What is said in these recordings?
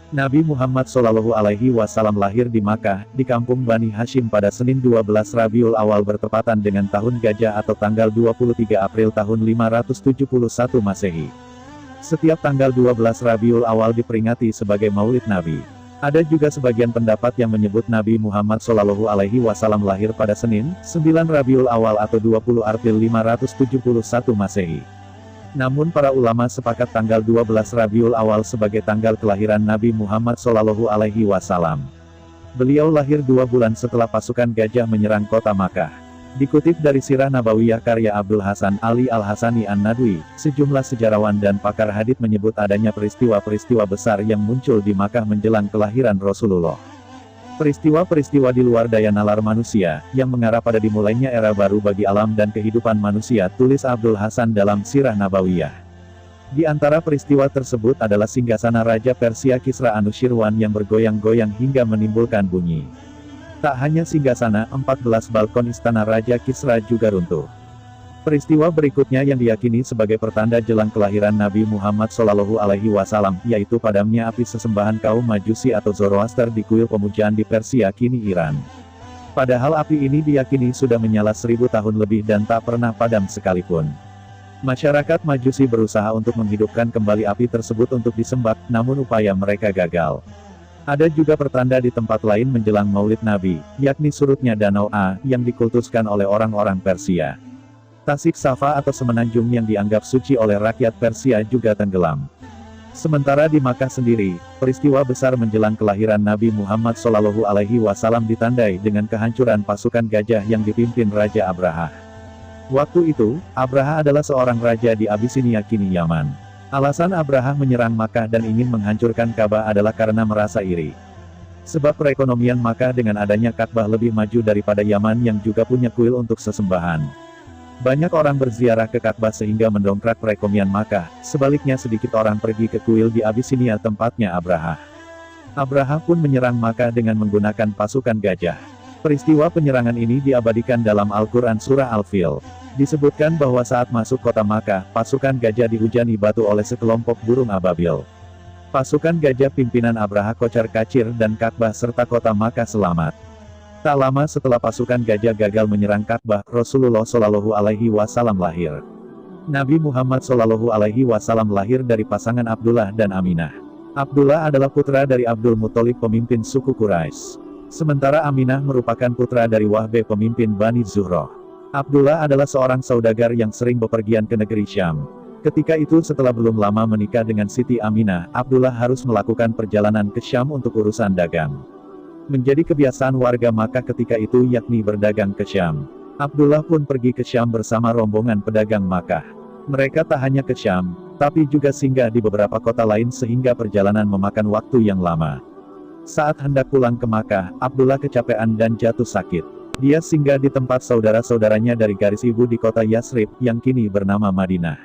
Nabi Muhammad Shallallahu Alaihi Wasallam lahir di Makkah, di kampung Bani Hashim pada Senin 12 Rabiul Awal bertepatan dengan tahun Gajah atau tanggal 23 April tahun 571 Masehi. Setiap tanggal 12 Rabiul Awal diperingati sebagai Maulid Nabi. Ada juga sebagian pendapat yang menyebut Nabi Muhammad Shallallahu Alaihi Wasallam lahir pada Senin, 9 Rabiul Awal atau 20 April 571 Masehi. Namun para ulama sepakat tanggal 12 Rabiul Awal sebagai tanggal kelahiran Nabi Muhammad Shallallahu Alaihi Wasallam. Beliau lahir 2 bulan setelah pasukan Gajah menyerang kota Makkah. Dikutip dari Sirah Nabawiyah karya Abdul Hasan Ali Al-Hasani An-Nadwi, sejumlah sejarawan dan pakar hadits menyebut adanya peristiwa-peristiwa besar yang muncul di Makkah menjelang kelahiran Rasulullah. Peristiwa-peristiwa di luar daya nalar manusia, yang mengarah pada dimulainya era baru bagi alam dan kehidupan manusia, tulis Abdul Hasan dalam Sirah Nabawiyah. Di antara peristiwa tersebut adalah singgasana Raja Persia Kisra Anushirwan yang bergoyang-goyang hingga menimbulkan bunyi. Tak hanya singgasana, 14 balkon istana Raja Kisra juga runtuh. Peristiwa berikutnya yang diyakini sebagai pertanda jelang kelahiran Nabi Muhammad Shallallahu Alaihi Wasallam, yaitu padamnya api sesembahan kaum Majusi atau Zoroaster di kuil pemujaan di Persia kini Iran. Padahal api ini diyakini sudah menyala 1000 tahun lebih dan tak pernah padam sekalipun. Masyarakat Majusi berusaha untuk menghidupkan kembali api tersebut untuk disembah, namun upaya mereka gagal. Ada juga pertanda di tempat lain menjelang Maulid Nabi, yakni surutnya Danau A, yang dikultuskan oleh orang-orang Persia. Tasik Safa atau semenanjung yang dianggap suci oleh rakyat Persia juga tenggelam. Sementara di Makkah sendiri, peristiwa besar menjelang kelahiran Nabi Muhammad Shallallahu Alaihi Wasallam ditandai dengan kehancuran pasukan Gajah yang dipimpin Raja Abraha. Waktu itu, Abraha adalah seorang raja di Abisinia kini Yaman. Alasan Abraha menyerang Makkah dan ingin menghancurkan Ka'bah adalah karena merasa iri. Sebab perekonomian Makkah dengan adanya Ka'bah lebih maju daripada Yaman yang juga punya kuil untuk sesembahan. Banyak orang berziarah ke Ka'bah sehingga mendongkrak perekonomian Makkah, sebaliknya sedikit orang pergi ke kuil di Abisinia tempatnya Abraha. Abraha pun menyerang Makkah dengan menggunakan pasukan Gajah. Peristiwa penyerangan ini diabadikan dalam Al-Quran Surah Al-Fil. Disebutkan bahwa saat masuk kota Makkah, pasukan Gajah dihujani batu oleh sekelompok burung ababil. Pasukan Gajah pimpinan Abraha kocar-kacir dan Ka'bah serta kota Makkah selamat. Tak lama setelah pasukan Gajah gagal menyerang Ka'bah, Rasulullah Shallallahu Alaihi Wasallam lahir. Nabi Muhammad Shallallahu Alaihi Wasallam lahir dari pasangan Abdullah dan Aminah. Abdullah adalah putra dari Abdul Muthalib pemimpin suku Quraisy. Sementara Aminah merupakan putra dari Wahbe pemimpin Bani Zuhroh. Abdullah adalah seorang saudagar yang sering bepergian ke negeri Syam. Ketika itu setelah belum lama menikah dengan Siti Aminah, Abdullah harus melakukan perjalanan ke Syam untuk urusan dagang. Menjadi kebiasaan warga Makkah ketika itu yakni berdagang ke Syam. Abdullah pun pergi ke Syam bersama rombongan pedagang Makkah. Mereka tak hanya ke Syam, tapi juga singgah di beberapa kota lain sehingga perjalanan memakan waktu yang lama. Saat hendak pulang ke Makkah, Abdullah kecapean dan jatuh sakit. Dia singgah di tempat saudara-saudaranya dari garis ibu di kota Yasrib, yang kini bernama Madinah.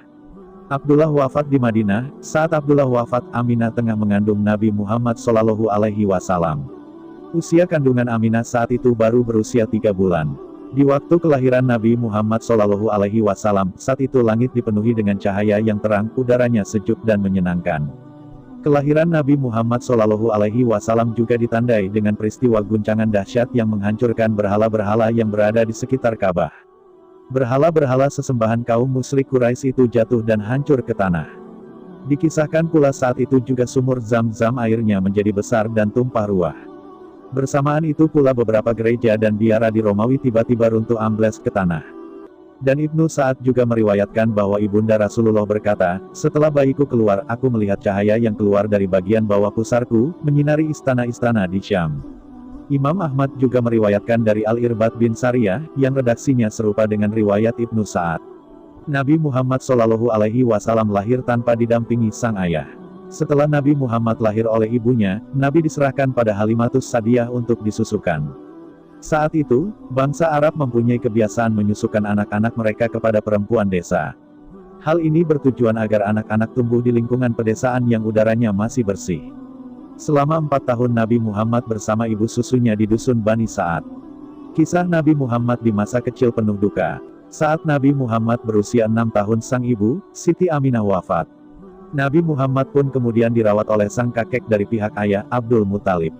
Abdullah wafat di Madinah. Saat Abdullah wafat, Aminah tengah mengandung Nabi Muhammad Shallallahu Alaihi Wasallam. Usia kandungan Aminah saat itu baru berusia 3 bulan. Di waktu kelahiran Nabi Muhammad Shallallahu Alaihi Wasallam, saat itu langit dipenuhi dengan cahaya yang terang, udaranya sejuk dan menyenangkan. Kelahiran Nabi Muhammad Shallallahu Alaihi Wasallam juga ditandai dengan peristiwa guncangan dahsyat yang menghancurkan berhala-berhala yang berada di sekitar Ka'bah. Berhala-berhala sesembahan kaum musyrik Quraisy itu jatuh dan hancur ke tanah. Dikisahkan pula saat itu juga sumur Zam-Zam airnya menjadi besar dan tumpah ruah. Bersamaan itu pula beberapa gereja dan biara di Romawi tiba-tiba runtuh ambles ke tanah. Dan Ibnu Sa'ad juga meriwayatkan bahwa ibunda Rasulullah berkata, setelah bayiku keluar, aku melihat cahaya yang keluar dari bagian bawah pusarku, menyinari istana-istana di Syam. Imam Ahmad juga meriwayatkan dari Al-Irbad bin Sariyah, yang redaksinya serupa dengan riwayat Ibnu Sa'ad. Nabi Muhammad Shallallahu Alaihi Wasallam lahir tanpa didampingi sang ayah. Setelah Nabi Muhammad lahir oleh ibunya, Nabi diserahkan pada Halimatus Sa'diyah untuk disusukan. Saat itu, bangsa Arab mempunyai kebiasaan menyusukan anak-anak mereka kepada perempuan desa. Hal ini bertujuan agar anak-anak tumbuh di lingkungan pedesaan yang udaranya masih bersih. Selama 4 tahun Nabi Muhammad bersama ibu susunya di dusun Bani Sa'ad. Kisah Nabi Muhammad di masa kecil penuh duka. Saat Nabi Muhammad berusia 6 tahun sang ibu, Siti Aminah wafat. Nabi Muhammad pun kemudian dirawat oleh sang kakek dari pihak ayah, Abdul Muthalib.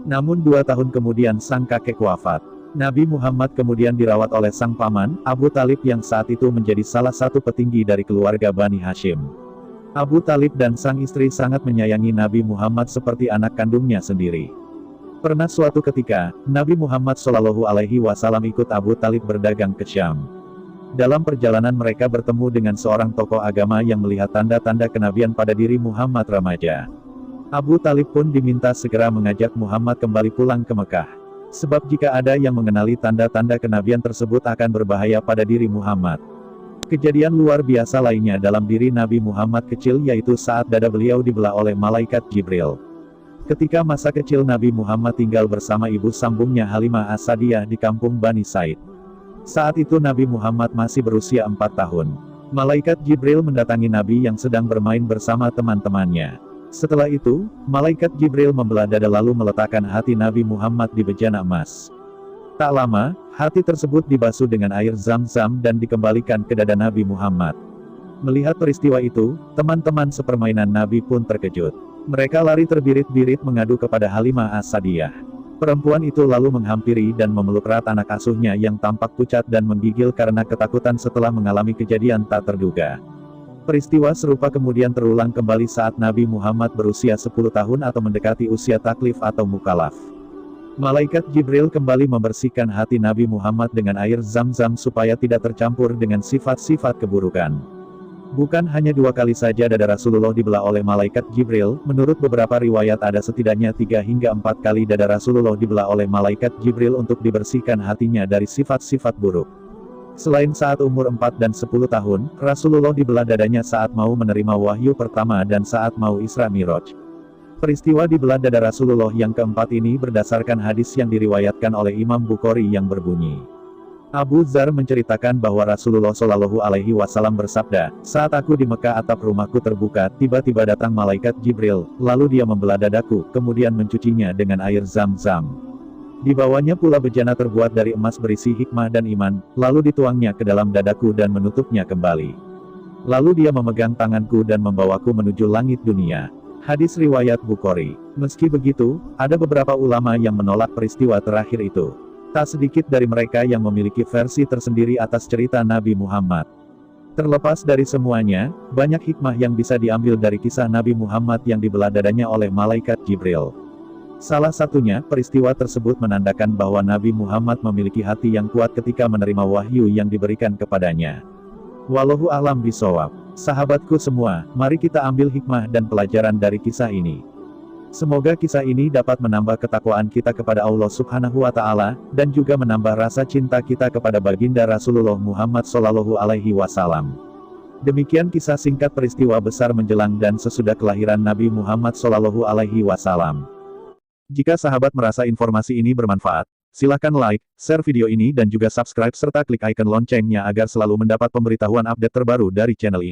Namun 2 tahun kemudian sang kakek wafat. Nabi Muhammad kemudian dirawat oleh sang paman, Abu Talib yang saat itu menjadi salah satu petinggi dari keluarga Bani Hashim. Abu Talib dan sang istri sangat menyayangi Nabi Muhammad seperti anak kandungnya sendiri. Pernah suatu ketika, Nabi Muhammad SAW ikut Abu Talib berdagang ke Syam. Dalam perjalanan mereka bertemu dengan seorang tokoh agama yang melihat tanda-tanda kenabian pada diri Muhammad remaja. Abu Talib pun diminta segera mengajak Muhammad kembali pulang ke Mekah. Sebab jika ada yang mengenali tanda-tanda kenabian tersebut akan berbahaya pada diri Muhammad. Kejadian luar biasa lainnya dalam diri Nabi Muhammad kecil yaitu saat dada beliau dibelah oleh malaikat Jibril. Ketika masa kecil Nabi Muhammad tinggal bersama ibu sambungnya Halimah As-Sadiyah di kampung Bani Said. Saat itu Nabi Muhammad masih berusia 4 tahun. Malaikat Jibril mendatangi Nabi yang sedang bermain bersama teman-temannya. Setelah itu, malaikat Jibril membelah dada lalu meletakkan hati Nabi Muhammad di bejana emas. Tak lama, hati tersebut dibasuh dengan air zam-zam dan dikembalikan ke dada Nabi Muhammad. Melihat peristiwa itu, teman-teman sepermainan Nabi pun terkejut. Mereka lari terbirit-birit mengadu kepada Halimah As-Sadiyah. Perempuan itu lalu menghampiri dan memeluk erat anak asuhnya yang tampak pucat dan menggigil karena ketakutan setelah mengalami kejadian tak terduga. Peristiwa serupa kemudian terulang kembali saat Nabi Muhammad berusia 10 tahun atau mendekati usia taklif atau mukalaf. Malaikat Jibril kembali membersihkan hati Nabi Muhammad dengan air zam-zam supaya tidak tercampur dengan sifat-sifat keburukan. Bukan hanya 2 kali saja dada Rasulullah dibelah oleh malaikat Jibril, menurut beberapa riwayat ada setidaknya 3 hingga 4 kali dada Rasulullah dibelah oleh malaikat Jibril untuk dibersihkan hatinya dari sifat-sifat buruk. Selain saat umur 4 dan 10 tahun, Rasulullah dibelah dadanya saat mau menerima wahyu pertama dan saat mau Isra Miraj. Peristiwa dibelah dada Rasulullah yang keempat ini berdasarkan hadis yang diriwayatkan oleh Imam Bukhari yang berbunyi. Abu Dzar menceritakan bahwa Rasulullah SAW bersabda, "Saat aku di Mekah atap rumahku terbuka, tiba-tiba datang malaikat Jibril, lalu dia membelah dadaku, kemudian mencucinya dengan air zam-zam. Dibawanya pula bejana terbuat dari emas berisi hikmah dan iman, lalu dituangnya ke dalam dadaku dan menutupnya kembali. Lalu dia memegang tanganku dan membawaku menuju langit dunia." Hadis riwayat Bukhari. Meski begitu, ada beberapa ulama yang menolak peristiwa terakhir itu. Tak sedikit dari mereka yang memiliki versi tersendiri atas cerita Nabi Muhammad. Terlepas dari semuanya, banyak hikmah yang bisa diambil dari kisah Nabi Muhammad yang dibelah dadanya oleh malaikat Jibril. Salah satunya, peristiwa tersebut menandakan bahwa Nabi Muhammad memiliki hati yang kuat ketika menerima wahyu yang diberikan kepadanya. Wallahu a'lam bishawab. Sahabatku semua, mari kita ambil hikmah dan pelajaran dari kisah ini. Semoga kisah ini dapat menambah ketakwaan kita kepada Allah Subhanahu wa Ta'ala, dan juga menambah rasa cinta kita kepada baginda Rasulullah Muhammad SAW. Demikian kisah singkat peristiwa besar menjelang dan sesudah kelahiran Nabi Muhammad SAW. Jika sahabat merasa informasi ini bermanfaat, silakan like, share video ini dan juga subscribe serta klik icon loncengnya agar selalu mendapat pemberitahuan update terbaru dari channel ini.